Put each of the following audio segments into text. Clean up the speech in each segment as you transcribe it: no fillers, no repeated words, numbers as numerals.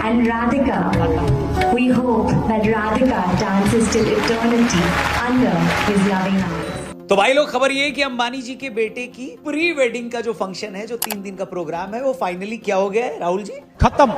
and Radhika. We hope that Radhika dances till eternity under his loving eyes. तो भाई लोग, खबर ये है कि अंबानी जी के बेटे की प्री वेडिंग का जो फंक्शन है, जो 3 दिन का प्रोग्राम है, वो फाइनली क्या हो गया है राहुल जी? खत्म।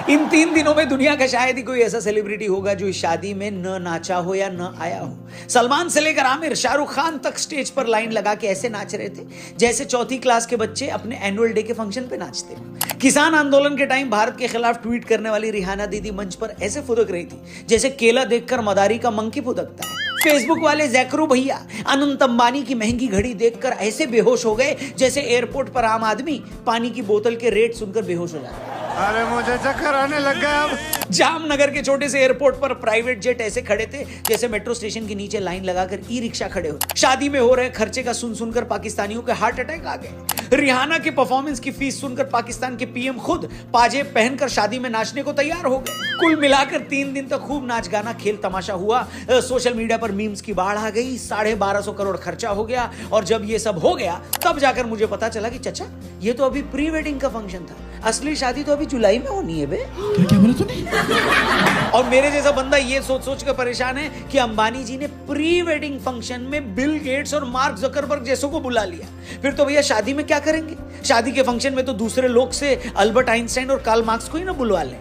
इन 3 दिनों में दुनिया का शायद ही कोई ऐसा सेलिब्रिटी होगा जो इस शादी में न नाचा हो या न आया हो। सलमान से लेकर आमिर, शाहरुख खान तक स्टेज पर लाइन लगा के ऐसे नाच रहे थे जैसे 4th क्लास के बच्चे अपने एनुअल डे के फंक्शन पे नाचते। किसान आंदोलन के टाइम भारत के खिलाफ ट्वीट करने वाली रिहाना दीदी मंच पर ऐसे फुदक रही थी जैसे केला देखकर मदारी का मंकी फुदकता है। फेसबुक वाले जैकरू भैया अनंत अंबानी की महंगी घड़ी देखकर ऐसे बेहोश हो गए जैसे एयरपोर्ट पर आम आदमी पानी की बोतल के रेट सुनकर बेहोश हो जाता है। अरे मुझे चक्कर आने लग गया। अब जामनगर के छोटे से एयरपोर्ट पर प्राइवेट जेट ऐसे खड़े थे जैसे मेट्रो स्टेशन के नीचे लाइन लगाकर ई रिक्शा खड़े हो। शादी में हो रहे खर्चे का सुनकर पाकिस्तानियों के हार्ट अटैक आ गए। रिहाना के परफॉर्मेंस की फीस सुनकर पाकिस्तान के पीएम खुद पाजेब पहनकर शादी में नाचने को तैयार हो गए। कुल मिलाकर 3 दिन तक खूब नाच गाना खेल तमाशा हुआ। सोशल मीडिया पर मीम्स की बाढ़ आ गई। 1250 करोड़ खर्चा हो गया। और जब ये सब हो गया तब जाकर मुझे पता चला कि चचा, ये तो अभी प्री वेडिंग का फंक्शन था, असली शादी तो अभी जुलाई में होनी है बे। क्या बोला तूने? और मेरे जैसा बंदा ये सोच कर परेशान है कि अंबानी जी ने प्री वेडिंग फंक्शन में बिल गेट्स और मार्क जकरबर्ग जैसों को बुला लिया। फिर तो भैया शादी में क्या करेंगे? शादी के फंक्शन में तो दूसरे लोग से अल्बर्ट आइंस्टाइन और कार्ल मार्क्स को ही ना बुलवा लें।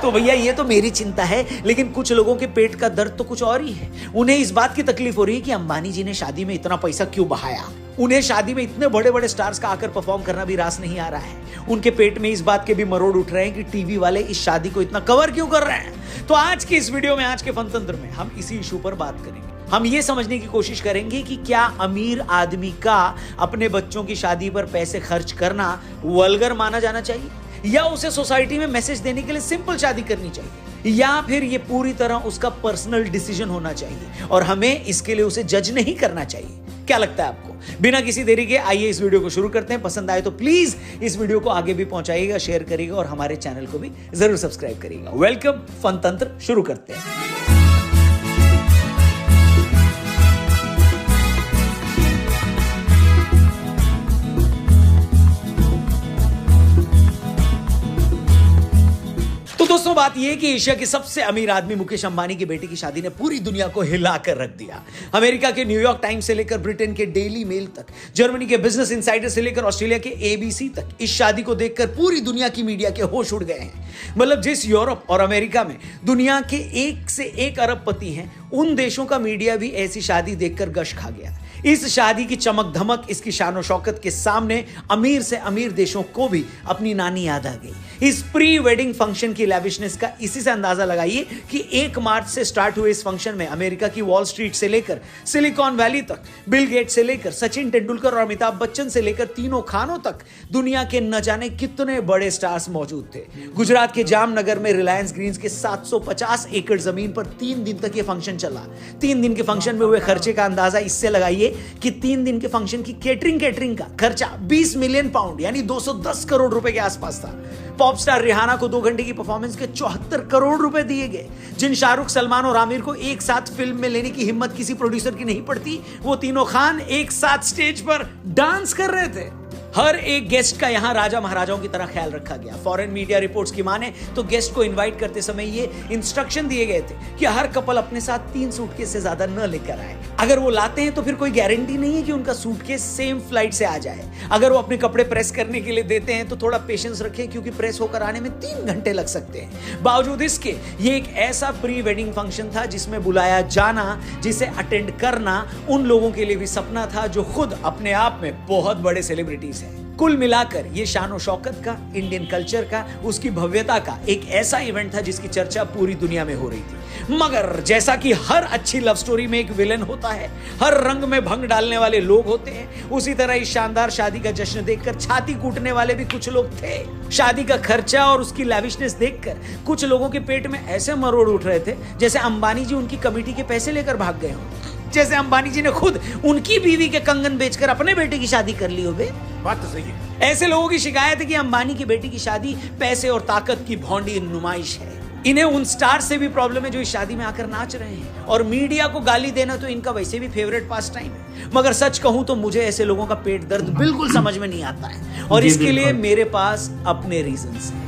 तो भैया ये तो मेरी चिंता है, लेकिन कुछ लोगों के पेट का दर्द तो कुछ और ही है। उन्हें इस बात की तकलीफ हो रही है कि अंबानी जी ने शादी में इतना पैसा क्यों बहाया। उन्हें शादी में इतने बड़े बड़े स्टार्स का आकर परफॉर्म करना भी रास नहीं आ रहा है। उनके पेट में इस बात के भी मरोड़ उठ रहे हैं कि टीवी वाले इस शादी को इतना कवर क्यों कर रहे हैं। तो आज की इस वीडियो में, आज के फनतंत्र में हम इसी इशू पर बात करेंगे। हम ये समझने की कोशिश करेंगे कि क्या अमीर आदमी का अपने बच्चों की शादी पर पैसे खर्च करना वल्गर माना जाना चाहिए, या उसे सोसाइटी में मैसेज देने के लिए सिंपल शादी करनी चाहिए, या फिर ये पूरी तरह उसका पर्सनल डिसीजन होना चाहिए और हमें इसके लिए उसे जज नहीं करना चाहिए। क्या लगता है आपको? बिना किसी देरी के आइए इस वीडियो को शुरू करते हैं। पसंद आए तो प्लीज इस वीडियो को आगे भी पहुंचाइएगा, शेयर करिएगा और हमारे चैनल को भी जरूर सब्सक्राइब करिएगा। वेलकम, फनतंत्र शुरू करते हैं। दोस्तों, बात यह है कि एशिया के सबसे अमीर आदमी मुकेश अंबानी के बेटे की शादी ने पूरी दुनिया को हिलाकर रख दिया। अमेरिका के न्यूयॉर्क टाइम्स से लेकर ब्रिटेन के डेली मेल तक, जर्मनी के बिजनेस इनसाइडर से लेकर ऑस्ट्रेलिया के एबीसी तक, इस शादी को देखकर पूरी दुनिया की मीडिया के होश उड़ गए हैं। मतलब जिस यूरोप और अमेरिका में दुनिया के 1 से 1 अरबपति हैं, उन देशों का मीडिया भी ऐसी शादी देखकर गश खा गया। इस शादी की चमक धमक, इसकी शान शौकत के सामने अमीर से अमीर देशों को भी अपनी नानी याद आ गई। इस प्री वेडिंग फंक्शन की लैविशनेस का इसी से अंदाजा लगाइए कि 1 मार्च से स्टार्ट हुए इस फंक्शन में अमेरिका की वॉल स्ट्रीट से लेकर सिलिकॉन वैली तक, बिल गेट्स से लेकर सचिन तेंदुलकर और अमिताभ बच्चन से लेकर तीनों खानों तक दुनिया के न जाने कितने बड़े स्टार्स मौजूद थे। गुजरात के जामनगर में रिलायंस ग्रीन्स के 750 एकड़ जमीन पर 3 दिन तक यह फंक्शन चला। 3 दिन के फंक्शन में हुए खर्चे का अंदाजा इससे लगाइए कि 3 दिन के फंक्शन की केटरिंग का खर्चा 20 मिलियन पाउंड यानी 210 करोड़ रुपए के आसपास था। पॉप स्टार रिहाना को 2 घंटे की परफॉर्मेंस के 74 करोड़ रुपए दिए गए। जिन शाहरुख, सलमान और आमिर को एक साथ फिल्म में लेने की हिम्मत किसी प्रोड्यूसर की नहीं पड़ती, वो तीनों खान एक साथ स्टेज पर डांस कर रहे थे। हर एक गेस्ट का यहां राजा महाराजाओं की तरह ख्याल रखा गया। फॉरेन मीडिया रिपोर्ट्स की माने तो गेस्ट को इनवाइट करते समय ये इंस्ट्रक्शन दिए गए थे कि हर कपल अपने साथ 3 सूटकेस से ज्यादा न लेकर आए। अगर वो लाते हैं तो फिर कोई गारंटी नहीं है कि उनका सूटकेस सेम फ्लाइट से आ जाए। अगर वो अपने कपड़े प्रेस करने के लिए देते हैं तो थोड़ा पेशेंस रखें, क्योंकि प्रेस होकर आने में 3 घंटे लग सकते हैं। बावजूद इसके ये एक ऐसा प्री वेडिंग फंक्शन था जिसमें बुलाया जाना, जिसे अटेंड करना उन लोगों के लिए भी सपना था जो खुद अपने आप में बहुत बड़े सेलिब्रिटीज हैं। कुल मिलाकर ये शान शौकत का, इंडियन कल्चर का, उसकी भव्यता का एक ऐसा इवेंट था जिसकी चर्चा पूरी दुनिया में हो रही थी। मगर जैसा कि हर अच्छी लव स्टोरी में एक विलन होता है, हर रंग में भंग डालने वाले लोग होते हैं, उसी तरह इस शानदार शादी का जश्न देखकर छाती कूटने वाले भी कुछ लोग थे। शादी का खर्चा और उसकी लैविशनेस देखकर कुछ लोगों के पेट में ऐसे मरोड़ उठ रहे थे जैसे अंबानी जी उनकी कमेटी के पैसे लेकर भाग गए हों, जैसे अंबानी जी ने खुद उनकी बीवी के कंगन बेचकर अपने बेटे की शादी कर ली हो बे। बात तो सही है। ऐसे लोगों की शिकायत है कि अंबानी की बेटी की शादी पैसे और ताकत की भौंडी नुमाइश है। इन्हें उन स्टार से भी प्रॉब्लम है जो इस शादी में आकर नाच रहे हैं, और मीडिया को गाली देना तो इनका वैसे भी फेवरेट पास टाइम है। मगर सच कहूं तो मुझे ऐसे लोगों का पेट दर्द बिल्कुल समझ में नहीं आता है, और इसके लिए मेरे पास अपने रीजंस हैं।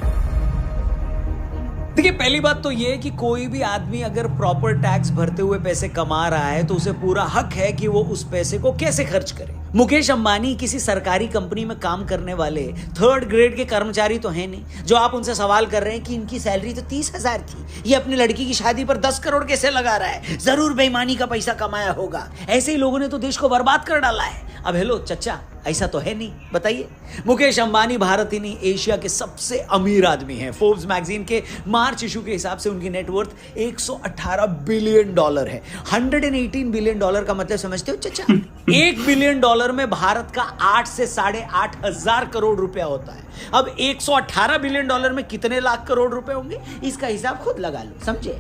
देखिए, पहली बात तो यह कि कोई भी आदमी अगर प्रॉपर टैक्स भरते हुए पैसे कमा रहा है तो उसे पूरा हक है कि वो उस पैसे को कैसे खर्च करे। मुकेश अंबानी किसी सरकारी कंपनी में काम करने वाले 3rd ग्रेड के कर्मचारी तो हैं नहीं, जो आप उनसे सवाल कर रहे हैं कि इनकी सैलरी तो 30,000 थी, ये अपनी लड़की की शादी पर 10 करोड़ कैसे लगा रहा है, जरूर बेईमानी का पैसा कमाया होगा। ऐसे ही लोगों ने तो देश को बर्बाद कर डाला है। अब हेलो चचा, ऐसा तो है नहीं, बताइए। मुकेश अंबानी भारत ही नहीं, एशिया के सबसे अमीर आदमी हैं। फोर्ब्स मैगजीन के मार्च इशू के हिसाब से उनकी नेटवर्थ $118 बिलियन है। $118 बिलियन का मतलब समझते हो चचा? $1 बिलियन में भारत का 8 से 8.5 हजार करोड़ रुपया होता है। अब $118 बिलियन में कितने लाख करोड़ रुपए होंगे, इसका हिसाब खुद लगा लो, समझे?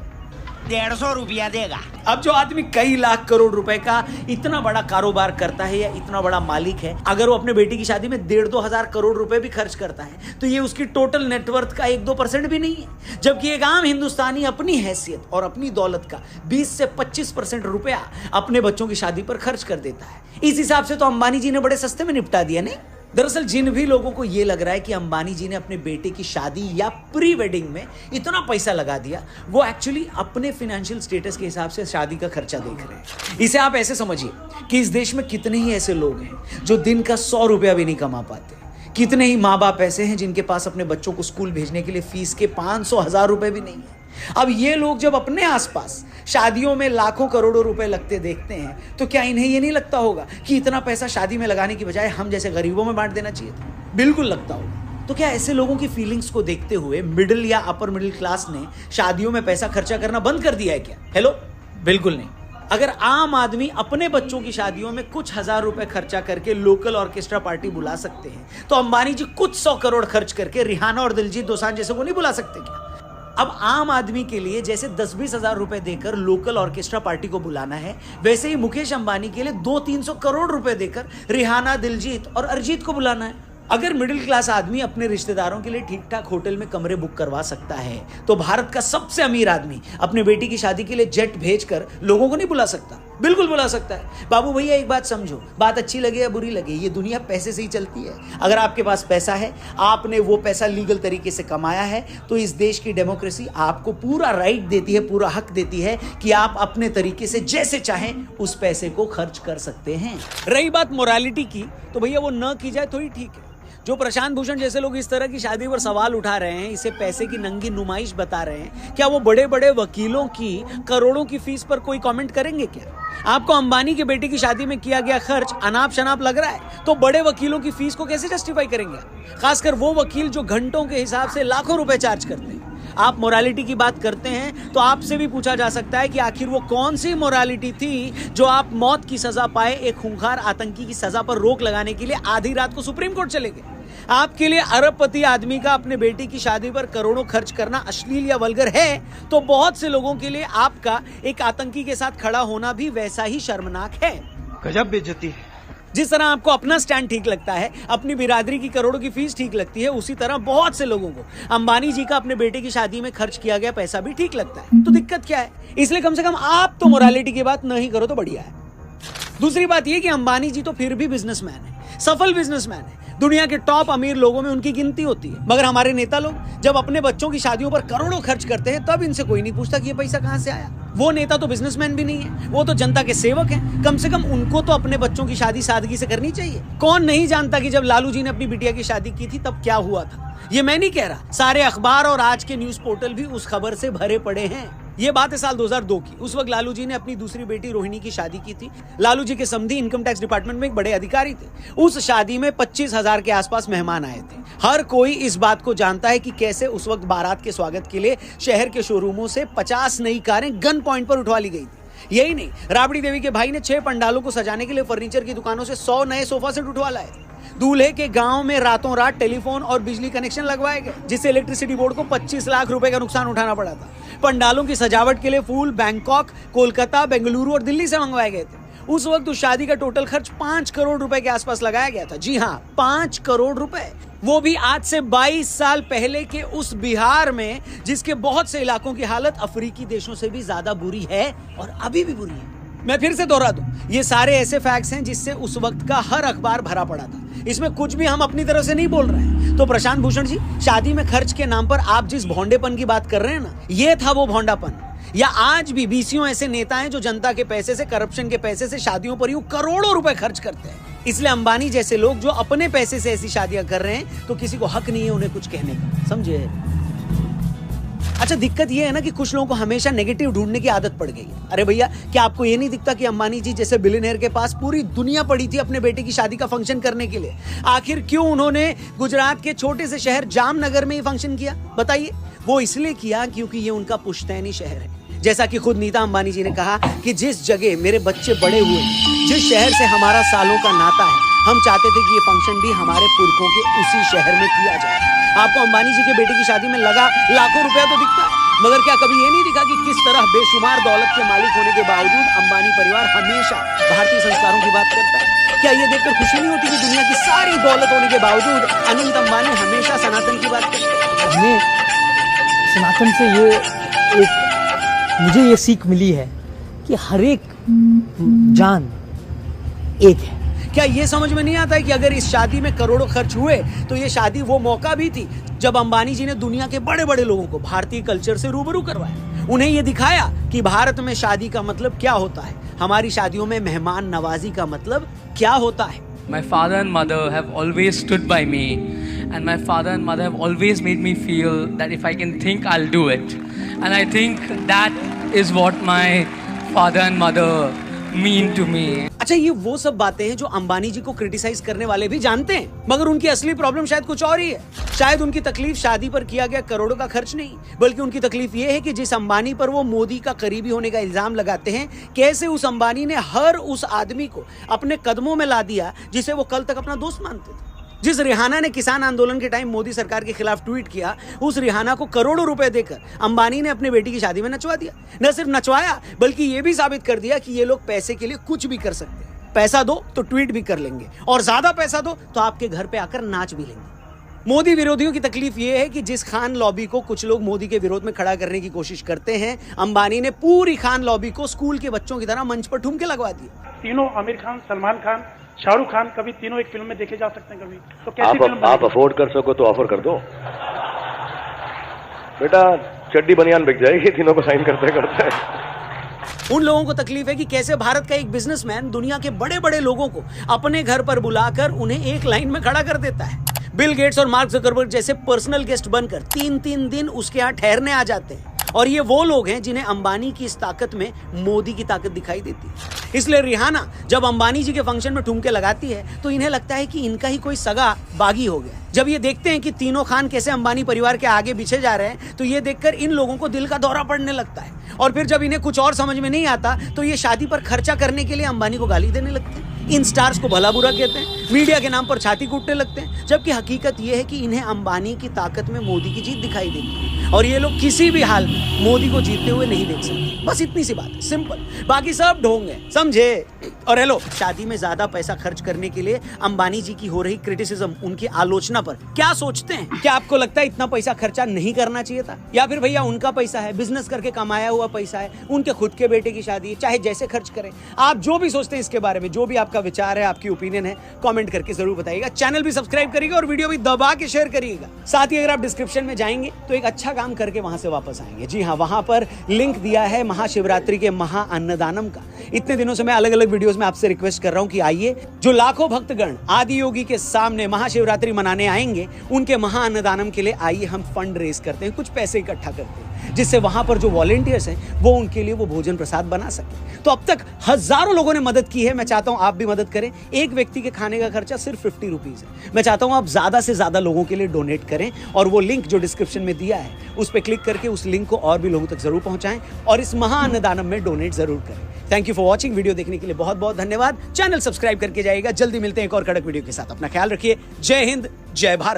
150 रुपया देगा। अब जो आदमी कई लाख करोड़ रुपए का इतना बड़ा कारोबार करता है या इतना बड़ा मालिक है, अगर वो अपने बेटी की शादी में 1.5-2 हजार करोड़ रुपए भी खर्च करता है तो ये उसकी टोटल नेटवर्थ का 1-2% भी नहीं है। जबकि एक आम हिंदुस्तानी अपनी हैसियत और अपनी दौलत का 20 से 25% रुपया अपने बच्चों की शादी पर खर्च कर देता है। इस हिसाब से तो अंबानी जी ने बड़े सस्ते में निपटा दिया नहीं? दरअसल जिन भी लोगों को यह लग रहा है कि अंबानी जी ने अपने बेटे की शादी या प्री वेडिंग में इतना पैसा लगा दिया, वो एक्चुअली अपने फाइनेंशियल स्टेटस के हिसाब से शादी का खर्चा देख रहे हैं। इसे आप ऐसे समझिए कि इस देश में कितने ही ऐसे लोग हैं जो दिन का 100 रुपया भी नहीं कमा पाते। कितने ही माँ बाप ऐसे हैं जिनके पास अपने बच्चों को स्कूल भेजने के लिए फीस के 500-1000 रुपए भी नहीं है। अब ये लोग जब अपने आसपास शादियों में लाखों करोड़ों रुपए लगते देखते हैं तो क्या इन्हें ये नहीं लगता होगा कि इतना पैसा शादी में लगाने की बजाय हम जैसे गरीबों में बांट देना चाहिए था? बिल्कुल लगता होगा। तो क्या ऐसे लोगों की फीलिंग्स को देखते हुए मिडिल या अपर मिडिल क्लास ने शादियों में पैसा खर्चा करना बंद कर दिया है क्या? हेलो, बिल्कुल नहीं। अगर आम आदमी अपने बच्चों की शादियों में कुछ हजार रुपए खर्चा करके लोकल ऑर्केस्ट्रा पार्टी बुला सकते हैं, तो अंबानी जी कुछ 100 करोड़ खर्च करके रिहाना और दिलजीत दोसांझ जैसे को नहीं बुला सकते क्या? अब आम आदमी के लिए जैसे 10-20 हजार रुपए देकर लोकल ऑर्केस्ट्रा पार्टी को बुलाना है, वैसे ही मुकेश अंबानी के लिए 200-300 करोड़ रुपए देकर रिहाना, दिलजीत और अरिजीत को बुलाना है। अगर मिडिल क्लास आदमी अपने रिश्तेदारों के लिए ठीक ठाक होटल में कमरे बुक करवा सकता है, तो भारत का सबसे अमीर आदमी अपने बेटी की शादी के लिए जेट भेजकर लोगों को नहीं बुला सकता? बिल्कुल बुला सकता है। बाबू भैया, एक बात समझो, बात अच्छी लगे या बुरी लगे, ये दुनिया पैसे से ही चलती है। अगर आपके पास पैसा है, आपने वो पैसा लीगल तरीके से कमाया है, तो इस देश की डेमोक्रेसी आपको पूरा राइट देती है, पूरा हक देती है कि आप अपने तरीके से जैसे चाहें उस पैसे को खर्च कर सकते हैं। रही बात मोरालिटी की, तो भैया वो न की जाए तो ही ठीक है। जो प्रशांत भूषण जैसे लोग इस तरह की शादी पर सवाल उठा रहे हैं, इसे पैसे की नंगी नुमाइश बता रहे हैं, क्या वो बड़े बड़े वकीलों की करोड़ों की फीस पर कोई कमेंट करेंगे क्या? आपको अंबानी के बेटे की शादी में किया गया खर्च अनाप शनाप लग रहा है, तो बड़े वकीलों की फीस को कैसे जस्टिफाई करेंगे? खासकर वो वकील जो घंटों के हिसाब से लाखों रुपए चार्ज करते हैं। आप मोरालिटी की बात करते हैं तो आपसे भी पूछा जा सकता है कि आखिर वो कौन सी मोरालिटी थी जो आप मौत की सजा पाए एक खूंखार आतंकी की सजा पर रोक लगाने के लिए आधी रात को सुप्रीम कोर्ट चले गए? आपके लिए अरबपति आदमी का अपने बेटी की शादी पर करोड़ों खर्च करना अश्लील या वल्गर है, तो बहुत से लोगों के लिए आपका एक आतंकी के साथ खड़ा होना भी वैसा ही शर्मनाक है। गजब बेइज्जती है। जिस तरह आपको अपना स्टैंड ठीक लगता है, अपनी बिरादरी की करोड़ों की फीस ठीक लगती है, उसी तरह बहुत से लोगों को अंबानी जी का अपने बेटे की शादी में खर्च किया गया पैसा भी ठीक लगता है। तो दिक्कत क्या है? इसलिए कम से कम आप तो मोरालिटी की बात नहीं करो तो बढ़िया है। दूसरी बात यह कि अंबानी जी तो फिर भी बिजनेसमैन है, सफल बिजनेसमैन है। दुनिया के टॉप अमीर लोगों में उनकी गिनती होती है। मगर हमारे नेता लोग जब अपने बच्चों की शादियों पर करोड़ों खर्च करते हैं, तब इनसे कोई नहीं पूछता कि ये पैसा कहां से आया। वो नेता तो बिजनेसमैन भी नहीं है, वो तो जनता के सेवक हैं। कम से कम उनको तो अपने बच्चों की शादी सादगी से करनी चाहिए। कौन नहीं जानता कि जब लालू जी ने अपनी बिटिया की शादी की थी तब क्या हुआ था? ये मैं नहीं कह रहा, सारे अखबार और आज के न्यूज पोर्टल भी उस खबर से भरे पड़े हैं। ये बात है साल 2002 की। उस वक्त लालू जी ने अपनी दूसरी बेटी रोहिणी की शादी की थी। लालू जी के समधी इनकम टैक्स डिपार्टमेंट में एक बड़े अधिकारी थे। उस शादी में 25,000 के आसपास मेहमान आए थे। हर कोई इस बात को जानता है कि कैसे उस वक्त बारात के स्वागत के लिए शहर के शोरूमों से 50 नई कारें गन पॉइंट पर उठवा ली गई थी। यही नहीं, राबड़ी देवी के भाई ने 6 पंडालों को सजाने के लिए फर्नीचर की दुकानों से 100 नए सोफा सेट उठवा लाए। दूल्हे के गांव में रातों रात टेलीफोन और बिजली कनेक्शन लगवाए गए, जिससे इलेक्ट्रिसिटी बोर्ड को 25 लाख रुपए का नुकसान उठाना पड़ा था। पंडालों की सजावट के लिए फूल बैंकॉक, कोलकाता, बेंगलुरु और दिल्ली से मंगवाए गए थे। उस वक्त उस शादी का टोटल खर्च 5 करोड़ रुपए के आसपास लगाया गया था। जी हाँ, 5 करोड़ रुपए। वो भी आज से 22 साल पहले के उस बिहार में जिसके बहुत से इलाकों की हालत अफ्रीकी देशों से भी ज्यादा बुरी है और अभी भी बुरी है। मैं फिर से दोहरा दूं, ये सारे ऐसे फैक्ट्स हैं जिससे उस वक्त का हर अखबार भरा पड़ा था। इसमें कुछ भी हम अपनी तरफ से नहीं बोल रहे हैं। तो प्रशांत भूषण जी, शादी में खर्च के नाम पर आप जिस भोंडेपन की बात कर रहे हैं ना, ये था वो भोंडापन। या आज भी 20 ऐसे नेता हैं जो जनता के पैसे से, करप्शन के पैसे से शादियों पर यूं करोड़ों रुपए खर्च करते हैं। इसलिए अंबानी जैसे लोग जो अपने पैसे से ऐसी शादियां कर रहे हैं, तो किसी को हक नहीं है उन्हें कुछ कहने का, समझे? अच्छा, दिक्कत ये है ना कि कुछ लोगों को हमेशा नेगेटिव ढूंढने की आदत पड़ गई है। अरे भैया, क्या आपको ये नहीं दिखता कि अंबानी जी जैसे बिलियनियर के पास पूरी दुनिया पड़ी थी अपने बेटे की शादी का फंक्शन करने के लिए? आखिर क्यों उन्होंने गुजरात के छोटे से शहर जामनगर में ही फंक्शन किया, बताइए? वो इसलिए किया क्योंकि ये उनका पुश्तैनी शहर है। जैसा कि खुद नीता अंबानी जी ने कहा कि जिस जगह मेरे बच्चे बड़े हुए, जिस शहर से हमारा सालों का नाता है, हम चाहते थे कि ये फंक्शन भी हमारे पुरखों के उसी शहर में किया जाए। आपको अंबानी जी के बेटे की शादी में लगा लाखों रुपया तो दिखता है, मगर क्या कभी ये नहीं दिखा कि किस तरह बेशुमार दौलत के मालिक होने के बावजूद अंबानी परिवार हमेशा भारतीय संस्कारों की बात करता है? क्या ये देखकर खुशी नहीं होती कि दुनिया की सारी दौलत होने के बावजूद अनंत अंबानी हमेशा सनातन की बात करते हैं? हमें सनातन से मुझे ये सीख मिली है कि हर एक जान एक है। क्या ये समझ में नहीं आता है कि अगर इस शादी में करोड़ों खर्च हुए तो ये शादी वो मौका भी थी जब अंबानी जी ने दुनिया के बड़े बड़े लोगों को भारतीय कल्चर से रूबरू करवाया, उन्हें ये दिखाया कि भारत में शादी का मतलब क्या होता है, हमारी शादियों में मेहमान नवाजी का मतलब क्या होता है। My father and mother have always stood by me, and my father and mother have always made me feel that if I can think, I'll do it. And I think that is what my father and mother mean to me. अच्छा, ये वो सब बातें हैं जो अंबानी जी को criticise करने वाले भी जानते हैं, मगर उनकी असली प्रॉब्लम शायद कुछ और ही है। शायद उनकी तकलीफ शादी पर किया गया करोड़ों का खर्च नहीं, बल्कि उनकी तकलीफ ये है कि जिस अंबानी पर वो मोदी का करीबी होने का इल्जाम लगाते हैं, कैसे उस अंबानी ने हर उस आदमी को अपने कदमों में ला दिया जिसे वो कल तक अपना दोस्त मानते थे। जिस रिहाना ने किसान आंदोलन के टाइम मोदी सरकार के खिलाफ ट्वीट किया, उस रिहाना को करोड़ों रुपए देकर अंबानी ने अपने बेटी की शादी में नचवा दिया। न सिर्फ नचवाया, बल्कि यह भी साबित कर दिया कि ये लोग पैसे के लिए कुछ भी कर सकते हैं। पैसा दो तो ट्वीट भी कर लेंगे, और ज्यादा पैसा दो तो आपके घर पे आकर नाच भी लेंगे। मोदी विरोधियों की तकलीफ यह है कि जिस खान लॉबी को कुछ लोग मोदी के विरोध में खड़ा करने की कोशिश करते हैं, अंबानी ने पूरी खान लॉबी को स्कूल के बच्चों की तरह मंच पर ठुमके लगवा दिए। तीनों आमिर खान, सलमान खान, शाहरुख खान कभी तीनों एक फिल्म में देखे जा सकते हैं। कभी तो कैसी फिल्म आप अफोर्ड कर सको तो ऑफर कर दो बेटा, चड्डी बनियान बिक जाएगी तीनों को साइन करते करते। उन लोगों को तकलीफ है कि कैसे भारत का एक बिजनेसमैन दुनिया के बड़े बड़े लोगों को अपने घर पर बुलाकर उन्हें एक लाइन में खड़ा कर देता है। बिल गेट्स और मार्क जुकरबर्ग जैसे पर्सनल गेस्ट बनकर 3-3 दिन उसके यहाँ ठहरने आ जाते हैं, और ये वो लोग हैं जिन्हें अंबानी की इस ताकत में मोदी की ताकत दिखाई देती है। इसलिए रिहाना जब अंबानी जी के फंक्शन में ठुमके लगाती है तो इन्हें लगता है कि इनका ही कोई सगा बागी हो गया। जब ये देखते हैं कि तीनों खान कैसे अंबानी परिवार के आगे पीछे जा रहे हैं, तो ये देखकर इन लोगों को दिल का दौरा पड़ने लगता है, और फिर जब इन्हें कुछ और समझ में नहीं आता तो ये शादी पर खर्चा करने के लिए अंबानी को गाली देने लगते हैं, इन स्टार्स को भला बुरा कहते हैं, मीडिया के नाम पर छाती कूटने लगते हैं, जबकि हकीकत यह है कि इन्हें अंबानी की ताकत में मोदी की जीत दिखाई देती है, और ये लोग किसी भी हाल में मोदी को जीतते हुए नहीं देख सकते। बस इतनी सी बात है, सिंपल, बाकी सब ढोंग है, समझे? और हेलो, शादी में ज्यादा पैसा खर्च करने के लिए अंबानी जी की हो रही क्रिटिसिज्म, उनकी आलोचना पर क्या सोचते हैं? क्या आपको लगता है इतना पैसा खर्चा नहीं करना चाहिए था? या फिर भैया उनका पैसा है, बिजनेस करके कमाया हुआ पैसा है, उनके खुद के बेटे की शादी है, चाहे जैसे खर्च करें। आप जो भी सोचते हैं इसके बारे में, जो भी आपका विचार है, आपकी ओपिनियन है, कमेंट करके जरूर बताइएगा। चैनल भी सब्सक्राइब करिएगा और वीडियो भी दबा के शेयर करिएगा। साथ ही अगर आप डिस्क्रिप्शन में जाएंगे तो एक अच्छा काम करके वहां से वापस आएंगे। जी हाँ, वहां पर लिंक दिया है महाशिवरात्रि के महा अन्नदानम का। इतने दिनों से मैं अलग अलग वीडियोस में आपसे रिक्वेस्ट कर रहा हूं कि आइए, जो लाखों भक्तगण आदि योगी के सामने महाशिवरात्रि मनाने आएंगे, उनके महा अन्नदानम के लिए आइए हम फंड रेज करते हैं, कुछ पैसे इकट्ठा करते हैं, जिससे वहां पर जो वॉलंटियर्स हैं वो उनके लिए वो भोजन प्रसाद बना सके। तो अब तक हजारों लोगों ने मदद की है, मैं चाहता हूं आप भी मदद करें। एक व्यक्ति के खाने का खर्चा सिर्फ 50 रुपीज है। मैं चाहता हूं आप ज्यादा से ज्यादा लोगों के लिए डोनेट करें, और वो लिंक जो डिस्क्रिप्शन में दिया है उस पर क्लिक करके उस लिंक को और भी लोगों तक जरूर पहुंचाएं, और इस महा अन्नदानम में डोनेट जरूर करें। Thank you for watching. Video देखने के लिए बहुत बहुत धन्यवाद। चैनल सब्सक्राइब करके जाइएगा। जल्दी मिलते हैं एक और कड़क वीडियो के साथ। अपना ख्याल रखिए। जय हिंद, जय भारत।